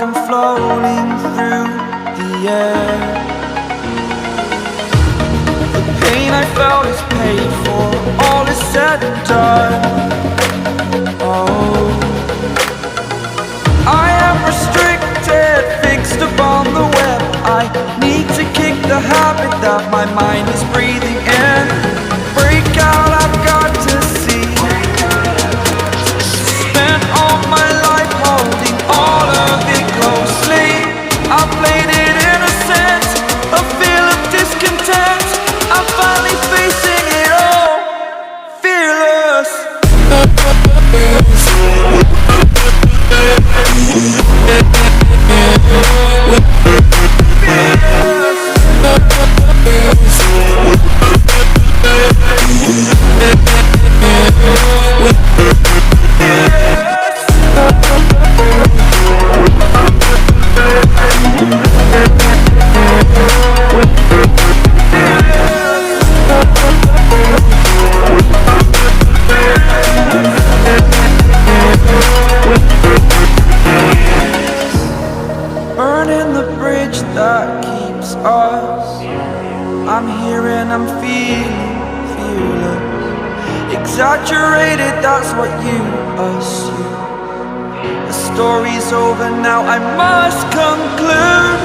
like I'm floating through the air. The pain I felt is paid for, all is said and done. Oh, I am restricted, fixed upon the web. I need to kick the habit that my mind is breathing in. Break out, I've got to see. Spent all my life holding all of it closely. I played it innocent, a feel of discontent. I'm finally facing it all, fearless. Burning the bridge that keeps us. I'm here and I'm feeling fearless. Exaggerated, that's what you assume. The story's over now, I must conclude.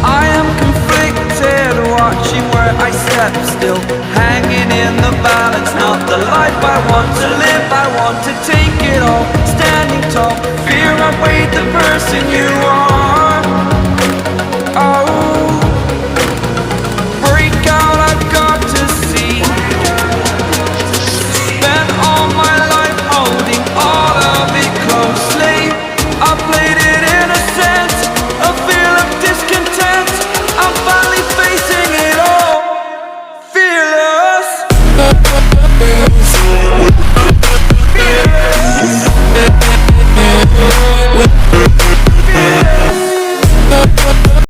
I am conflicted, watching where I step still, hanging in the balance. Not the life I want to live, I want to take it all. Standing tall, fear I weighed the person you are.